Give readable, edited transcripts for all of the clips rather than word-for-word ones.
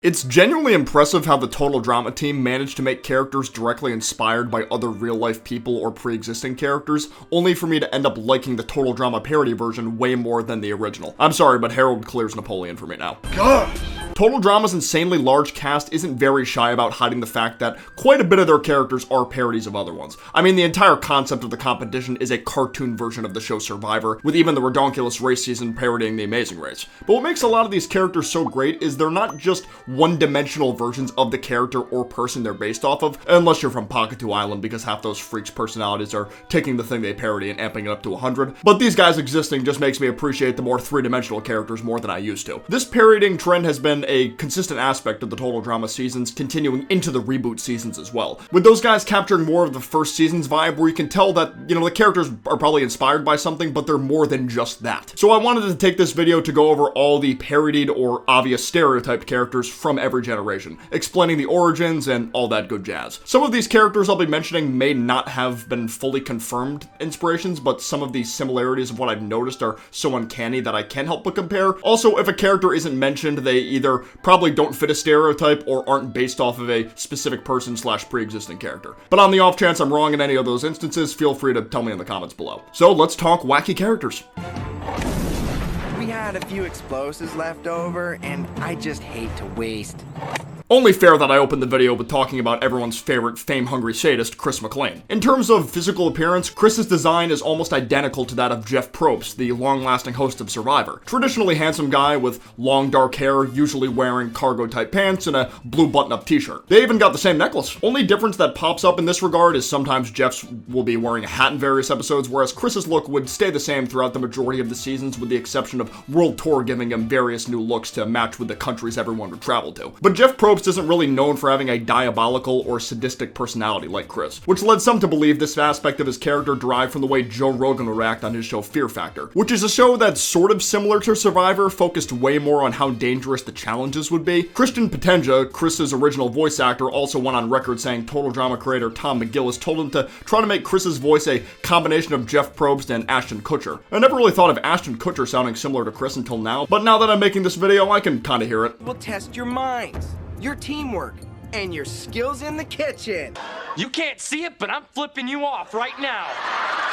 It's genuinely impressive how the Total Drama team managed to make characters directly inspired by other real-life people or pre-existing characters, only for me to end up liking the Total Drama parody version way more than the original. I'm sorry, but Harold clears Napoleon for me now. God! Total Drama's insanely large cast isn't very shy about hiding the fact that quite a bit of their characters are parodies of other ones. I mean, the entire concept of the competition is a cartoon version of the show Survivor, with even the redonkulous race season parodying The Amazing Race. But what makes a lot of these characters so great is they're not just one-dimensional versions of the character or person they're based off of, unless you're from Pocketoo Island, because half those freaks' personalities are taking the thing they parody and amping it up to 100. But these guys existing just makes me appreciate the more three-dimensional characters more than I used to. This parodying trend has been a consistent aspect of the Total Drama seasons, continuing into the reboot seasons as well, with those guys capturing more of the first season's vibe, where you can tell that, you know, the characters are probably inspired by something, but they're more than just that. So I wanted to take this video to go over all the parodied or obvious stereotyped characters from every generation, explaining the origins and all that good jazz. Some of these characters I'll be mentioning may not have been fully confirmed inspirations, but some of the similarities of what I've noticed are so uncanny that I can't help but compare. Also, if a character isn't mentioned, they either probably don't fit a stereotype or aren't based off of a specific person / pre-existing character. But on the off chance I'm wrong in any of those instances, feel free to tell me in the comments below. So let's talk wacky characters. We had a few explosives left over, and I just hate to waste. Only fair that I opened the video with talking about everyone's favorite fame-hungry sadist, Chris McLean. In terms of physical appearance, Chris's design is almost identical to that of Jeff Probst, the long-lasting host of Survivor. Traditionally handsome guy with long dark hair, usually wearing cargo-type pants and a blue button-up t-shirt. They even got the same necklace. Only difference that pops up in this regard is sometimes Jeff's will be wearing a hat in various episodes, whereas Chris's look would stay the same throughout the majority of the seasons, with the exception of World Tour giving him various new looks to match with the countries everyone would travel to. But Jeff Probst isn't really known for having a diabolical or sadistic personality like Chris, which led some to believe this aspect of his character derived from the way Joe Rogan would react on his show Fear Factor, which is a show that's sort of similar to Survivor, focused way more on how dangerous the challenges would be. Christian Potenza, Chris's original voice actor, also went on record saying Total Drama creator Tom McGillis told him to try to make Chris's voice a combination of Jeff Probst and Ashton Kutcher. I never really thought of Ashton Kutcher sounding similar to Chris until now, but now that I'm making this video, I can kinda hear it. We'll test your minds, your teamwork, and your skills in the kitchen. You can't see it, but I'm flipping you off right now.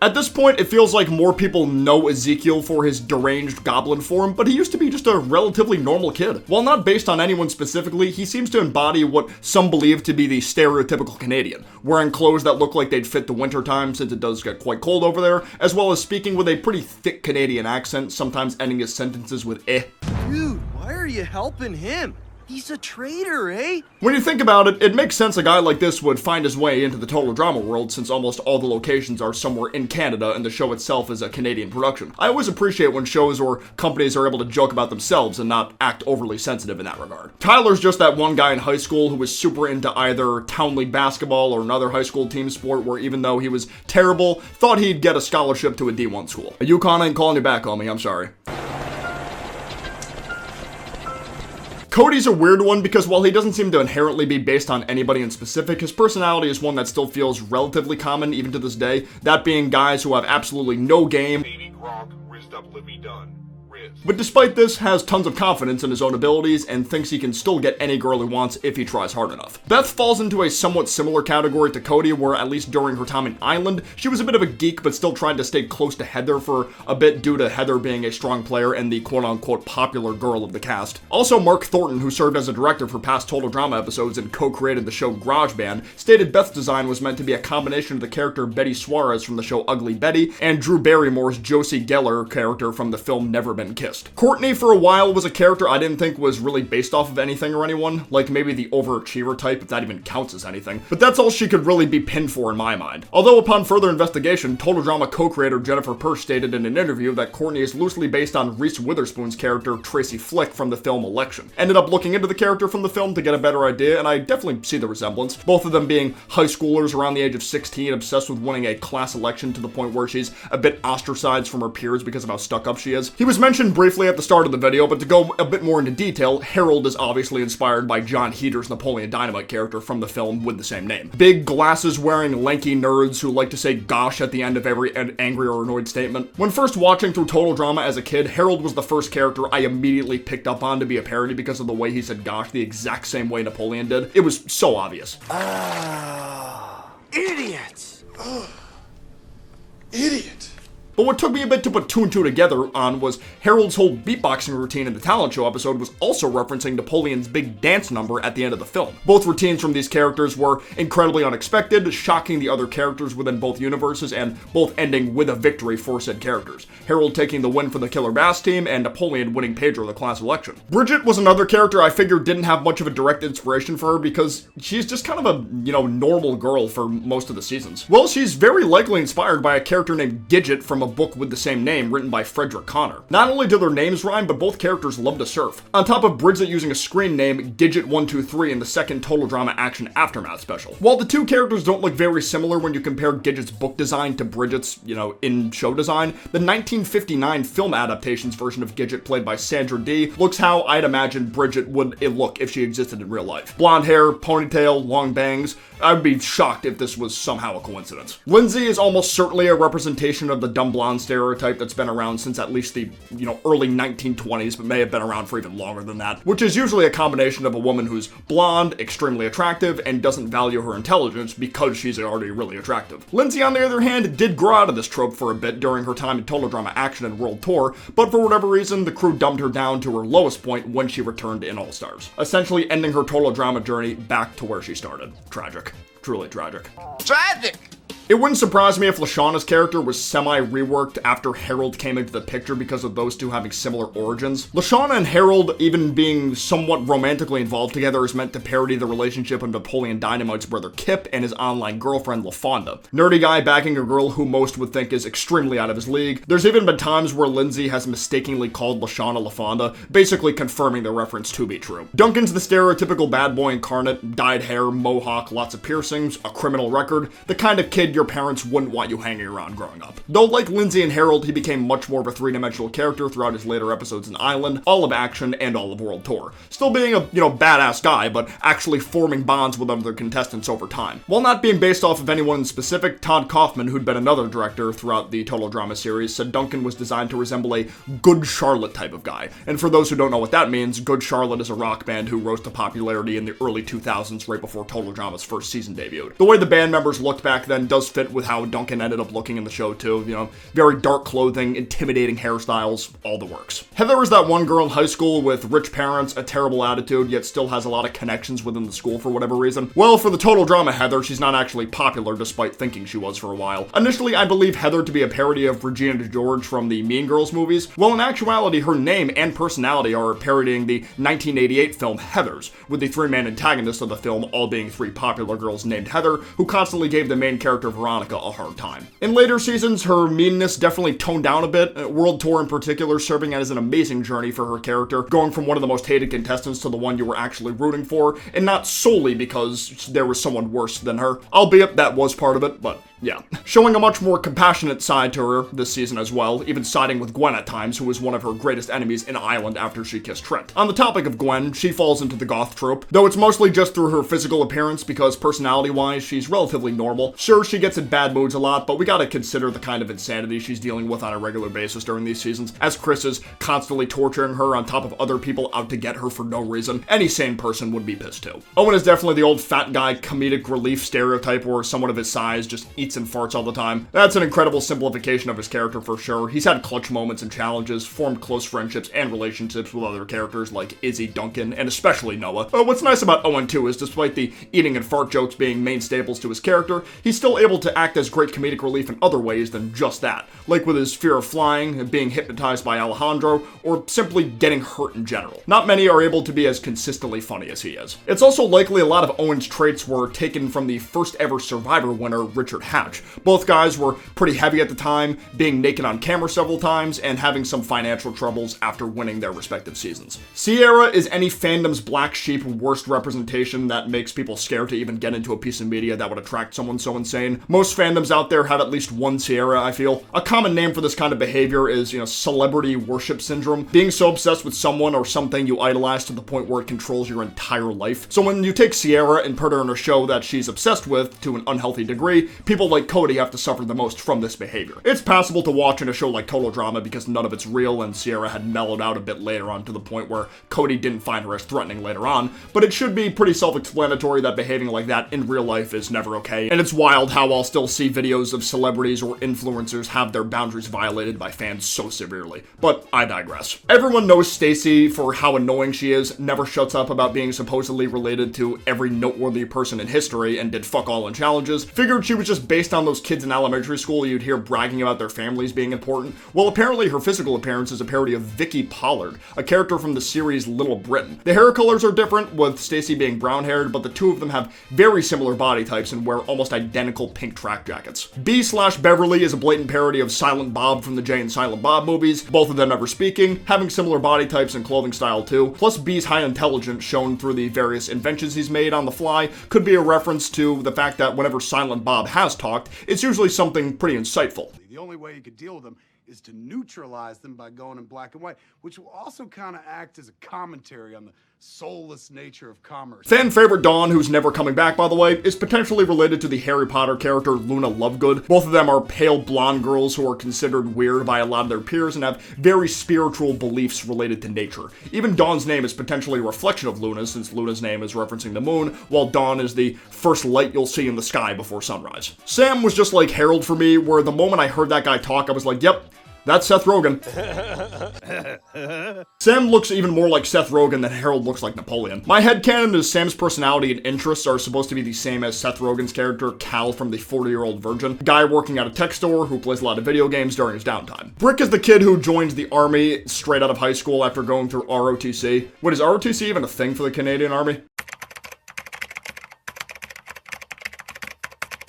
At this point, it feels like more people know Ezekiel for his deranged goblin form, but he used to be just a relatively normal kid. While not based on anyone specifically, he seems to embody what some believe to be the stereotypical Canadian, wearing clothes that look like they'd fit the wintertime since it does get quite cold over there, as well as speaking with a pretty thick Canadian accent, sometimes ending his sentences with eh. Dude, why are you helping him? He's a traitor, eh? When you think about it, it makes sense a guy like this would find his way into the Total Drama world, since almost all the locations are somewhere in Canada and the show itself is a Canadian production. I always appreciate when shows or companies are able to joke about themselves and not act overly sensitive in that regard. Tyler's just that one guy in high school who was super into either Townley basketball or another high school team sport where, even though he was terrible, thought he'd get a scholarship to a D1 school. UConn ain't calling you back, homie, I'm sorry. Cody's a weird one because while he doesn't seem to inherently be based on anybody in specific, his personality is one that still feels relatively common even to this day, that being guys who have absolutely no game, but despite this, has tons of confidence in his own abilities and thinks he can still get any girl he wants if he tries hard enough. Beth falls into a somewhat similar category to Cody, where at least during her time in Island, she was a bit of a geek but still tried to stay close to Heather for a bit due to Heather being a strong player and the quote-unquote popular girl of the cast. Also, Mark Thornton, who served as a director for past Total Drama episodes and co-created the show Garage Band, stated Beth's design was meant to be a combination of the character Betty Suarez from the show Ugly Betty and Drew Barrymore's Josie Geller character from the film Never Been Kissed. Courtney, for a while, was a character I didn't think was really based off of anything or anyone, like maybe the overachiever type, if that even counts as anything, but that's all she could really be pinned for in my mind. Although upon further investigation, Total Drama co-creator Jennifer Persh stated in an interview that Courtney is loosely based on Reese Witherspoon's character Tracy Flick from the film Election. Ended up looking into the character from the film to get a better idea, and I definitely see the resemblance, both of them being high schoolers around the age of 16, obsessed with winning a class election to the point where she's a bit ostracized from her peers because of how stuck up she is. He was mentioning mentioned briefly at the start of the video, but to go a bit more into detail, Harold is obviously inspired by John Heater's Napoleon Dynamite character from the film with the same name. Big, glasses-wearing, lanky nerds who like to say gosh at the end of every angry or annoyed statement. When first watching through Total Drama as a kid, Harold was the first character I immediately picked up on to be a parody because of the way he said gosh the exact same way Napoleon did. It was so obvious. Idiots! Idiot. But what took me a bit to put two and two together on was Harold's whole beatboxing routine in the talent show episode was also referencing Napoleon's big dance number at the end of the film. Both routines from these characters were incredibly unexpected, shocking the other characters within both universes, and both ending with a victory for said characters. Harold taking the win for the Killer Bass team, and Napoleon winning Pedro the class election. Bridget was another character I figured didn't have much of a direct inspiration for her because she's just kind of a, normal girl for most of the seasons. Well, she's very likely inspired by a character named Gidget from a book with the same name written by Frederick Connor. Not only do their names rhyme, but both characters love to surf. On top of Bridget using a screen name, Gidget123 in the second Total Drama Action Aftermath special. While the two characters don't look very similar when you compare Gidget's book design to Bridget's, in-show design, the 1959 film adaptation's version of Gidget played by Sandra Dee looks how I'd imagine Bridget would look if she existed in real life. Blonde hair, ponytail, long bangs. I'd be shocked if this was somehow a coincidence. Lindsay is almost certainly a representation of the dumb blonde stereotype that's been around since at least the, early 1920s, but may have been around for even longer than that, which is usually a combination of a woman who's blonde, extremely attractive, and doesn't value her intelligence because she's already really attractive. Lindsay, on the other hand, did grow out of this trope for a bit during her time in Total Drama Action and World Tour, but for whatever reason, the crew dumped her down to her lowest point when she returned in All Stars, essentially ending her Total Drama journey back to where she started. Tragic. Truly tragic. Tragic! It wouldn't surprise me if Lashawna's character was semi-reworked after Harold came into the picture because of those two having similar origins. Lashawna and Harold even being somewhat romantically involved together is meant to parody the relationship of Napoleon Dynamite's brother Kip and his online girlfriend LaFonda. Nerdy guy backing a girl who most would think is extremely out of his league. There's even been times where Lindsay has mistakenly called Lashawna LaFonda, basically confirming the reference to be true. Duncan's the stereotypical bad boy incarnate, dyed hair, mohawk, lots of piercings, a criminal record, the kind of kid your parents wouldn't want you hanging around growing up. Though like Lindsay and Harold, he became much more of a three-dimensional character throughout his later episodes in Island, all of Action, and all of World Tour. Still being a, badass guy, but actually forming bonds with other contestants over time. While not being based off of anyone in specific, Todd Kaufman, who'd been another director throughout the Total Drama series, said Duncan was designed to resemble a Good Charlotte type of guy. And for those who don't know what that means, Good Charlotte is a rock band who rose to popularity in the early 2000s right before Total Drama's first season debuted. The way the band members looked back then does fit with how Duncan ended up looking in the show too, very dark clothing, intimidating hairstyles, all the works. Heather is that one girl in high school with rich parents, a terrible attitude, yet still has a lot of connections within the school for whatever reason. Well, for the Total Drama Heather, she's not actually popular despite thinking she was for a while. Initially, I believe Heather to be a parody of Regina George from the Mean Girls movies, while in actuality her name and personality are parodying the 1988 film Heathers, with the three-man antagonist of the film all being three popular girls named Heather, who constantly gave the main character Veronica a hard time. In later seasons, her meanness definitely toned down a bit, World Tour in particular serving as an amazing journey for her character, going from one of the most hated contestants to the one you were actually rooting for, and not solely because there was someone worse than her, albeit that was part of it, but yeah. Showing a much more compassionate side to her this season as well, even siding with Gwen at times, who was one of her greatest enemies in Island after she kissed Trent. On the topic of Gwen, she falls into the goth trope, though it's mostly just through her physical appearance because personality-wise, she's relatively normal. Sure, she gets in bad moods a lot, but we gotta consider the kind of insanity she's dealing with on a regular basis during these seasons, as Chris is constantly torturing her on top of other people out to get her for no reason. Any sane person would be pissed too. Owen is definitely the old fat guy comedic relief stereotype where someone of his size just eats and farts all the time. That's an incredible simplification of his character for sure. He's had clutch moments and challenges, formed close friendships and relationships with other characters like Izzy, Duncan, and especially Noah. What's nice about Owen too is despite the eating and fart jokes being main staples to his character, he's still able to act as great comedic relief in other ways than just that, like with his fear of flying, being hypnotized by Alejandro, or simply getting hurt in general. Not many are able to be as consistently funny as he is. It's also likely a lot of Owen's traits were taken from the first ever Survivor winner, Richard Hammond, Hatch. Both guys were pretty heavy at the time, being naked on camera several times, and having some financial troubles after winning their respective seasons. Sierra is any fandom's black sheep worst representation that makes people scared to even get into a piece of media that would attract someone so insane. Most fandoms out there have at least one Sierra, I feel. A common name for this kind of behavior is, celebrity worship syndrome. Being so obsessed with someone or something you idolize to the point where it controls your entire life. So when you take Sierra and put her in a show that she's obsessed with to an unhealthy degree, people like Cody have to suffer the most from this behavior. It's passable to watch in a show like Total Drama because none of it's real and Sierra had mellowed out a bit later on to the point where Cody didn't find her as threatening later on, but it should be pretty self-explanatory that behaving like that in real life is never okay, and it's wild how I'll still see videos of celebrities or influencers have their boundaries violated by fans so severely. But I digress. Everyone knows Stacy for how annoying she is, never shuts up about being supposedly related to every noteworthy person in history and did fuck all in challenges. Figured she was just based on those kids in elementary school you'd hear bragging about their families being important. Well, apparently her physical appearance is a parody of Vicky Pollard, a character from the series Little Britain. The hair colors are different, with Stacy being brown-haired, but the two of them have very similar body types and wear almost identical pink track jackets. B/Beverly is a blatant parody of Silent Bob from the Jay and Silent Bob movies, both of them never speaking, having similar body types and clothing style too. Plus B's high intelligence shown through the various inventions he's made on the fly could be a reference to the fact that whenever Silent Bob has talked, it's usually something pretty insightful. The only way you could deal with them is to neutralize them by going in black and white, which will also kind of act as a commentary on the soulless nature of commerce. Fan favorite Dawn, who's never coming back by the way, is potentially related to the Harry Potter character Luna Lovegood. Both of them are pale blonde girls who are considered weird by a lot of their peers and have very spiritual beliefs related to nature. Even Dawn's name is potentially a reflection of Luna's, since Luna's name is referencing the moon, while Dawn is the first light you'll see in the sky before sunrise. Sam was just like Harold for me, where the moment I heard that guy talk, I was like, yep, that's Seth Rogen. Sam looks even more like Seth Rogen than Harold looks like Napoleon. My headcanon is Sam's personality and interests are supposed to be the same as Seth Rogen's character, Cal from the 40-Year-Old Virgin, a guy working at a tech store who plays a lot of video games during his downtime. Brick is the kid who joins the army straight out of high school after going through ROTC. Wait, is ROTC even a thing for the Canadian Army?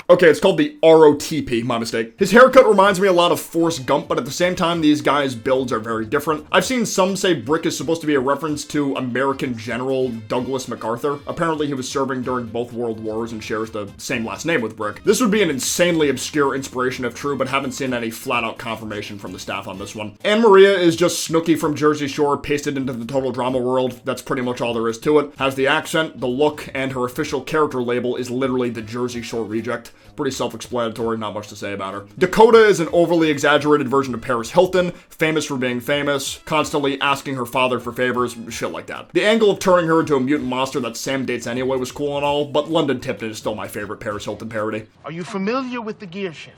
Okay, it's called the ROTP, my mistake. His haircut reminds me a lot of Forrest Gump, but at the same time, these guys' builds are very different. I've seen some say Brick is supposed to be a reference to American General Douglas MacArthur. Apparently, he was serving during both World Wars and shares the same last name with Brick. This would be an insanely obscure inspiration if true, but haven't seen any flat-out confirmation from the staff on this one. Anne Maria is just Snooki from Jersey Shore pasted into the Total Drama world. That's pretty much all there is to it. Has the accent, the look, and her official character label is literally the Jersey Shore reject. Pretty self-explanatory, not much to say about her. Dakota is an overly exaggerated version of Paris Hilton, famous for being famous, constantly asking her father for favors, shit like that. The angle of turning her into a mutant monster that Sam dates anyway was cool and all, but London Tipton is still my favorite Paris Hilton parody. Are you familiar with the gear shift?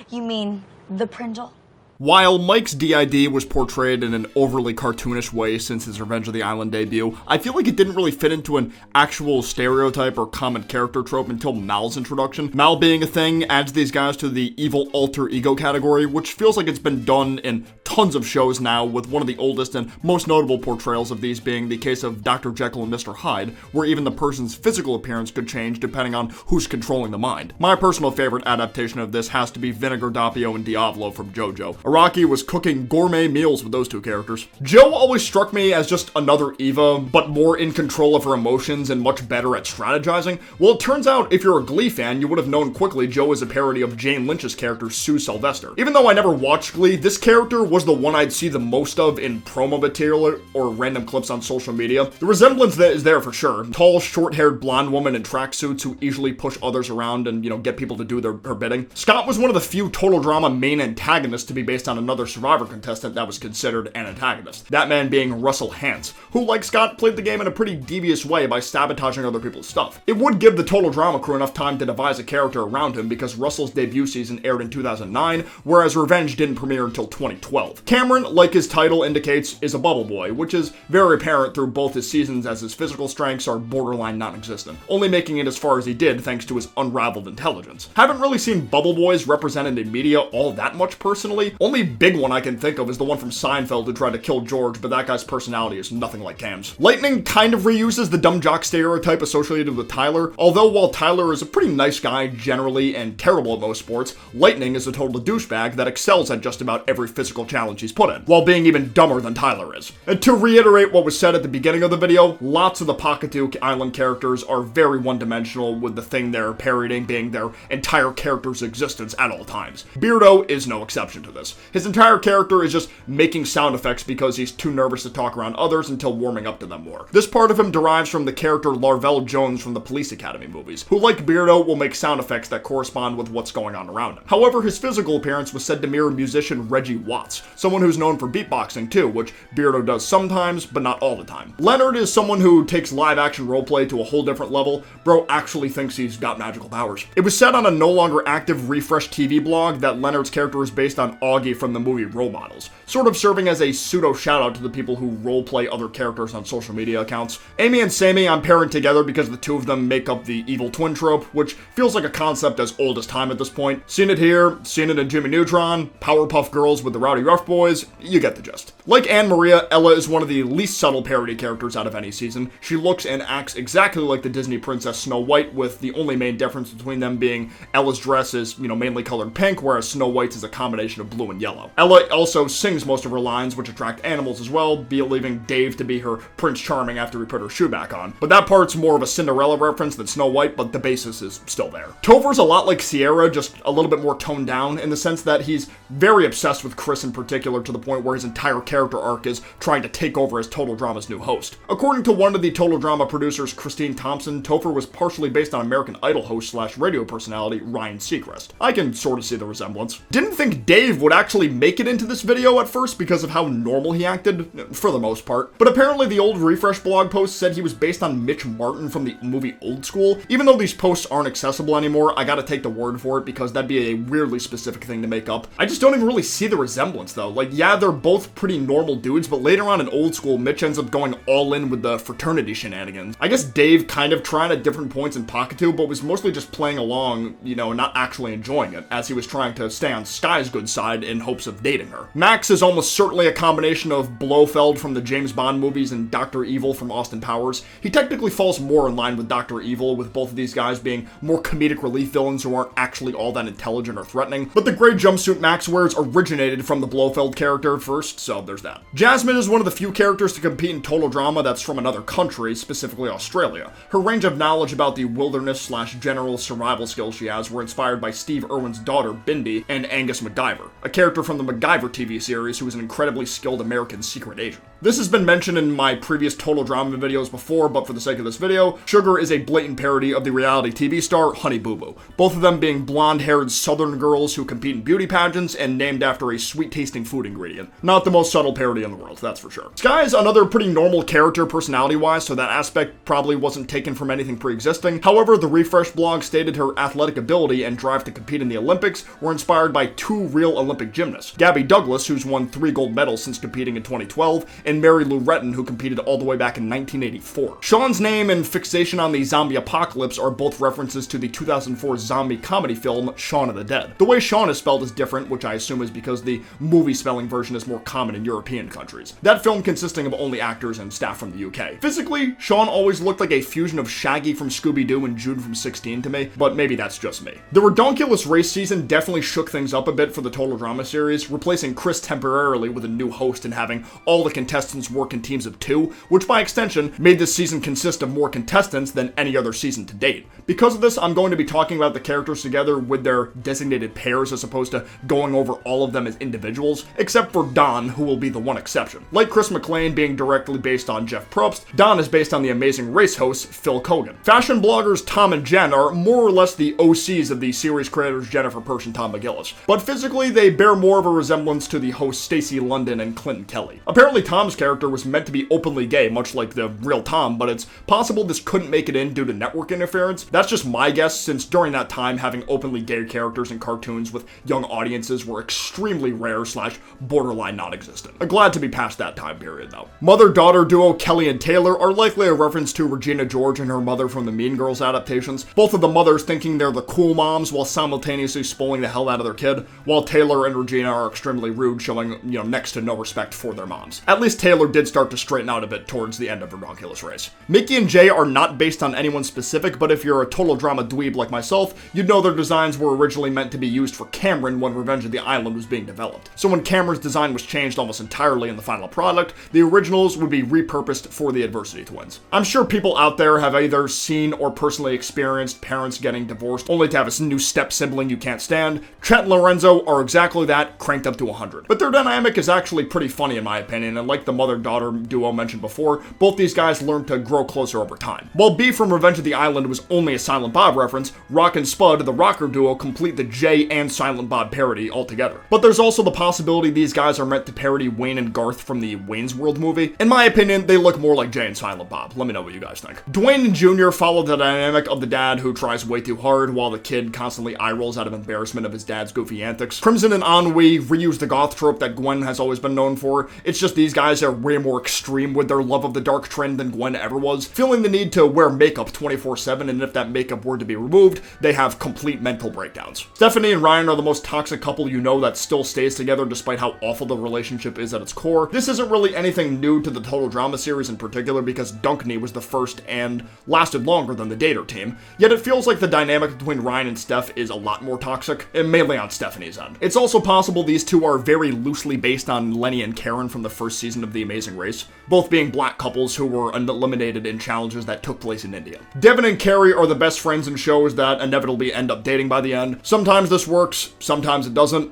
You mean the Prindle? While Mike's DID was portrayed in an overly cartoonish way since his Revenge of the Island debut, I feel like it didn't really fit into an actual stereotype or common character trope until Mal's introduction. Mal being a thing adds these guys to the evil alter ego category, which feels like it's been done in tons of shows now, with one of the oldest and most notable portrayals of these being the case of Dr. Jekyll and Mr. Hyde, where even the person's physical appearance could change depending on who's controlling the mind. My personal favorite adaptation of this has to be Vinegar Doppio and Diavolo from JoJo. Araki was cooking gourmet meals with those two characters. Jo always struck me as just another Eva, but more in control of her emotions and much better at strategizing. Well, it turns out if you're a Glee fan, you would have known quickly Jo is a parody of Jane Lynch's character Sue Sylvester. Even though I never watched Glee, this character was the one I'd see the most of in promo material or random clips on social media. The resemblance is there for sure. Tall, short-haired blonde woman in tracksuits who easily push others around and, get people to do her bidding. Scott was one of the few Total Drama main antagonists to be based on another Survivor contestant that was considered an antagonist. That man being Russell Hantz, who, like Scott, played the game in a pretty devious way by sabotaging other people's stuff. It would give the Total Drama crew enough time to devise a character around him because Russell's debut season aired in 2009, whereas Revenge didn't premiere until 2012. Cameron, like his title indicates, is a bubble boy, which is very apparent through both his seasons as his physical strengths are borderline non-existent, only making it as far as he did thanks to his unraveled intelligence. Haven't really seen bubble boys represented in media all that much personally, only only big one I can think of is the one from Seinfeld who tried to kill George, but that guy's personality is nothing like Cam's. Lightning kind of reuses the dumb jock stereotype associated with Tyler, although while Tyler is a pretty nice guy generally and terrible at most sports, Lightning is a total douchebag that excels at just about every physical challenge he's put in, while being even dumber than Tyler is. And to reiterate what was said at the beginning of the video, lots of the Pocketuck Island characters are very one-dimensional, with the thing they're parodying being their entire character's existence at all times. Beardo is no exception to this. His entire character is just making sound effects because he's too nervous to talk around others until warming up to them more. This part of him derives from the character Larvell Jones from the Police Academy movies, who like Beardo will make sound effects that correspond with what's going on around him. However, his physical appearance was said to mirror musician Reggie Watts, someone who's known for beatboxing too, which Beardo does sometimes, but not all the time. Leonard is someone who takes live-action roleplay to a whole different level. Bro actually thinks he's got magical powers. It was said on a no longer active Refresh TV blog that Leonard's character is based on Augie from the movie Role Models, sort of serving as a pseudo shout-out to the people who roleplay other characters on social media accounts. Amy and Sammy I'm pairing together because the two of them make up the evil twin trope, which feels like a concept as old as time at this point. Seen it here, seen it in Jimmy Neutron, Powerpuff Girls with the Rowdy Rough Boys, you get the gist. Like Anne Maria, Ella is one of the least subtle parody characters out of any season. She looks and acts exactly like the Disney princess Snow White, with the only main difference between them being Ella's dress is, mainly colored pink, whereas Snow White's is a combination of blue and yellow. Ella also sings most of her lines, which attract animals as well, be it leaving Dave to be her Prince Charming after he put her shoe back on. But that part's more of a Cinderella reference than Snow White, but the basis is still there. Topher's a lot like Sierra, just a little bit more toned down in the sense that he's very obsessed with Chris in particular, to the point where his entire character arc is trying to take over as Total Drama's new host. According to one of the Total Drama producers, Christine Thompson, Topher was partially based on American Idol host / radio personality Ryan Seacrest. I can sort of see the resemblance. Didn't think Dave would actually make it into this video at first because of how normal he acted, for the most part, but apparently the old Refresh blog post said he was based on Mitch Martin from the movie Old School. Even though these posts aren't accessible anymore, I gotta take the word for it because that'd be a weirdly specific thing to make up. I just don't even really see the resemblance though. Like, yeah, they're both pretty normal dudes, but later on in Old School, Mitch ends up going all in with the fraternity shenanigans. I guess Dave kind of tried at different points in Pocketuck, but was mostly just playing along, not actually enjoying it, as he was trying to stay on Sky's good side in hopes of dating her. Max is almost certainly a combination of Blofeld from the James Bond movies and Dr. Evil from Austin Powers. He technically falls more in line with Dr. Evil, with both of these guys being more comedic relief villains who aren't actually all that intelligent or threatening, but the gray jumpsuit Max wears originated from the Blofeld character first, so there's that. Jasmine is one of the few characters to compete in Total Drama that's from another country, specifically Australia. Her range of knowledge about the wilderness / general survival skills she has were inspired by Steve Irwin's daughter, Bindi, and Angus MacGyver, a character from the MacGyver TV series who is an incredibly skilled American secret agent. This has been mentioned in my previous Total Drama videos before, but for the sake of this video, Sugar is a blatant parody of the reality TV star Honey Boo Boo, both of them being blonde-haired southern girls who compete in beauty pageants and named after a sweet-tasting food ingredient. Not the most subtle parody in the world, that's for sure. Sky is another pretty normal character personality-wise, so that aspect probably wasn't taken from anything pre-existing. However, the Refresh blog stated her athletic ability and drive to compete in the Olympics were inspired by two real Olympic gymnasts, Gabby Douglas, who's won 3 gold medals since competing in 2012, and Mary Lou Retton, who competed all the way back in 1984. Sean's name and fixation on the zombie apocalypse are both references to the 2004 zombie comedy film Shaun of the Dead. The way Sean is spelled is different, which I assume is because the movie spelling version is more common in European countries. That film consisting of only actors and staff from the UK. Physically, Sean always looked like a fusion of Shaggy from Scooby-Doo and Jude from 16 to me, but maybe that's just me. The Redonkulous race season definitely shook things up a bit for the Total Drama series, replacing Chris temporarily with a new host and having all the contestants work in teams of 2, which by extension made this season consist of more contestants than any other season to date. Because of this, I'm going to be talking about the characters together with their designated pairs as opposed to going over all of them as individuals, except for Don, who will be the one exception. Like Chris McLean being directly based on Jeff Probst, Don is based on the Amazing Race host Phil Kogan. Fashion bloggers Tom and Jen are more or less the OCs of the series creators Jennifer Persh and Tom McGillis, but physically they bear more of a resemblance to the hosts Stacy London and Clinton Kelly. Apparently Tom's character was meant to be openly gay, much like the real Tom, but it's possible this couldn't make it in due to network interference. That's just my guess, since during that time having openly gay characters in cartoons with young audiences were extremely rare / borderline non-existent. I'm glad to be past that time period though. Mother-daughter duo Kelly and Taylor are likely a reference to Regina George and her mother from the Mean Girls adaptations, both of the mothers thinking they're the cool moms while simultaneously spoiling the hell out of their kid, while Taylor and Regina are extremely rude, showing, next to no respect for their moms. At least Taylor did start to straighten out a bit towards the end of Redonkulous Race. Mickey and Jay are not based on anyone specific, but if you're a total drama dweeb like myself, you'd know their designs were originally meant to be used for Cameron when Revenge of the Island was being developed. So when Cameron's design was changed almost entirely in the final product, the originals would be repurposed for the Adversity twins. I'm sure people out there have either seen or personally experienced parents getting divorced only to have a new step sibling you can't stand. Chet and Lorenzo are exactly that, cranked up to 100. But their dynamic is actually pretty funny in my opinion, and like the mother-daughter duo mentioned before, both these guys learned to grow closer over time. While B from Revenge of the Island was only a Silent Bob reference, Rock and Spud, the rocker duo, complete the Jay and Silent Bob parody altogether. But there's also the possibility these guys are meant to parody Wayne and Garth from the Wayne's World movie. In my opinion, they look more like Jay and Silent Bob. Let me know what you guys think. Dwayne and Jr. follow the dynamic of the dad who tries way too hard while the kid constantly eye rolls out of embarrassment of his dad's goofy antics. Crimson and Ennui reuse the goth trope that Gwen has always been known for. It's just these guys are way more extreme with their love of the dark trend than Gwen ever was, feeling the need to wear makeup 24/7, and if that makeup were to be removed, they have complete mental breakdowns. Stephanie and Ryan are the most toxic couple you know that still stays together despite how awful the relationship is at its core. This isn't really anything new to the Total Drama series in particular because Duncan was the first and lasted longer than the Dater team, yet it feels like the dynamic between Ryan and Steph is a lot more toxic, and mainly on Stephanie's end. It's also possible these two are very loosely based on Lenny and Karen from the first season of The Amazing Race, both being black couples who were eliminated in challenges that took place in India. Devin and Carrie are the best friends in shows that inevitably end up dating by the end. Sometimes this works, sometimes it doesn't.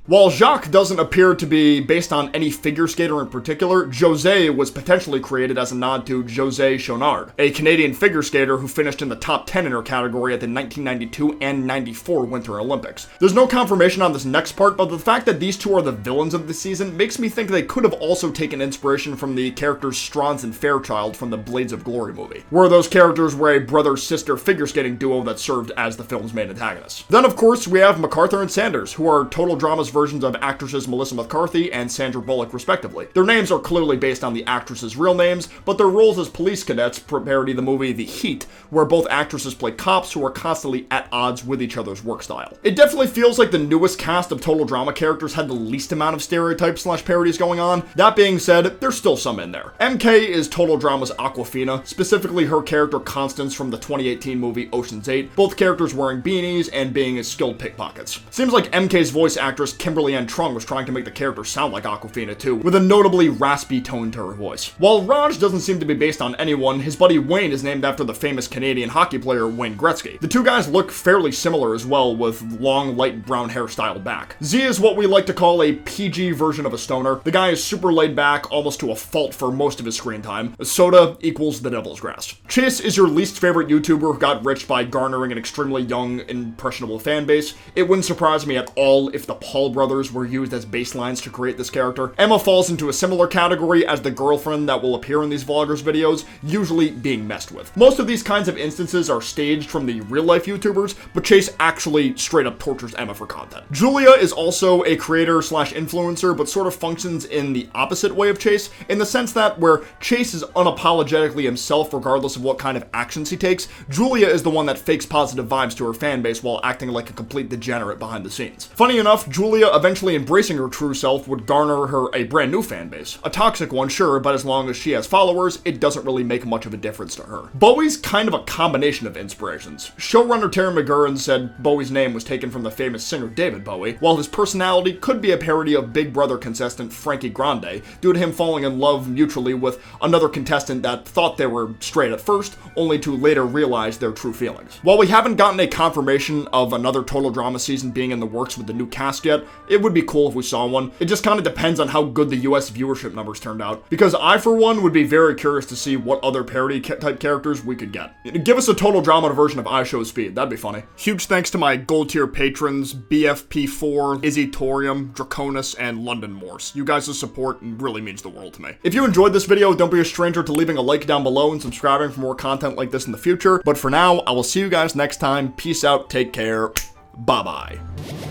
While Jacques doesn't appear to be based on any figure skater in particular, José was potentially created as a nod to José Chouinard, a Canadian figure skater who finished in the top 10 in her category at the 1992 and 94 Winter Olympics. There's no confirmation on this next part, but the fact that these two are the villains of the season makes me think they could have also taken inspiration from the characters Strauss and Fairchild from the Blades of Glory movie, where those characters were a brother-sister figure skating duo that served as the film's main antagonists. Then of course we have MacArthur and Sanders, who are Total Drama's versions of actresses Melissa McCarthy and Sandra Bullock respectively. Their names are clearly based on the actresses' real names, but their roles as police cadets parody the movie The Heat, where both actresses play cops who are constantly at odds with each other's work style. It definitely feels like the newest cast of Total Drama characters had the least amount of stereotypes / parodies going on. That being said, there's still some in there. MK is Total Drama's Aquafina, specifically her character Constance from the 2018 movie Ocean's 8, both characters wearing beanies and being skilled pickpockets. Seems like MK's voice actress Kimberly Ann Trung was trying to make the character sound like Aquafina too, with a notably raspy tone to her voice. While Raj doesn't seem to be based on anyone, his buddy Wayne is named after the famous Canadian hockey player Wayne Gretzky. The two guys look fairly similar as well, with long light brown hair styled back. Z is what we like to call a PG version of a stoner. The guy is super laid back, almost to a fault for most of his screen time. Soda equals the devil's grass. Chase is your least favorite YouTuber who got rich by garnering an extremely young, impressionable fan base. It wouldn't surprise me at all if the Paul brothers were used as baselines to create this character. Emma falls into a similar category as the girlfriend that will appear in these vloggers' videos, usually being messed with. Most of these kinds of instances are staged from the real-life YouTubers, but Chase actually straight up tortures Emma for content. Julia is also a creator / influencer, but sort of functions in the opposite way of Chase, in the sense that where Chase is unapologetically himself regardless of what kind of actions he takes, Julia is the one that fakes positive vibes to her fan base while acting like a complete degenerate behind the scenes. Funny enough, Julia eventually embracing her true self would garner her a brand new fan base. A toxic one, sure, but as long as she has followers, it doesn't really make much of a difference to her. Bowie's kind of a combination of inspirations. Showrunner Terry McGurran said Bowie's name was taken from the famous singer David Bowie, while his personality could be a parody of Big Brother contestant Frankie Grande, due to him falling in love mutually with another contestant that thought they were straight at first, only to later realize their true feelings. While we haven't gotten a confirmation of another Total Drama season being in the works with the new cast yet, it would be cool if we saw one. It just kind of depends on how good the US viewership numbers turned out, because I for one would be very curious to see what other parody type characters we could get. Give us a Total Drama version of iShowSpeed, that'd be funny. Huge thanks to my gold tier patrons BFP4, Izzy Torium, Draconis, and London Morse. You guys' support really means the world to me. If you enjoyed this video, don't be a stranger to leaving a like down below and subscribing for more content like this in the future. But for now, I will see you guys next time. Peace out, take care, bye bye.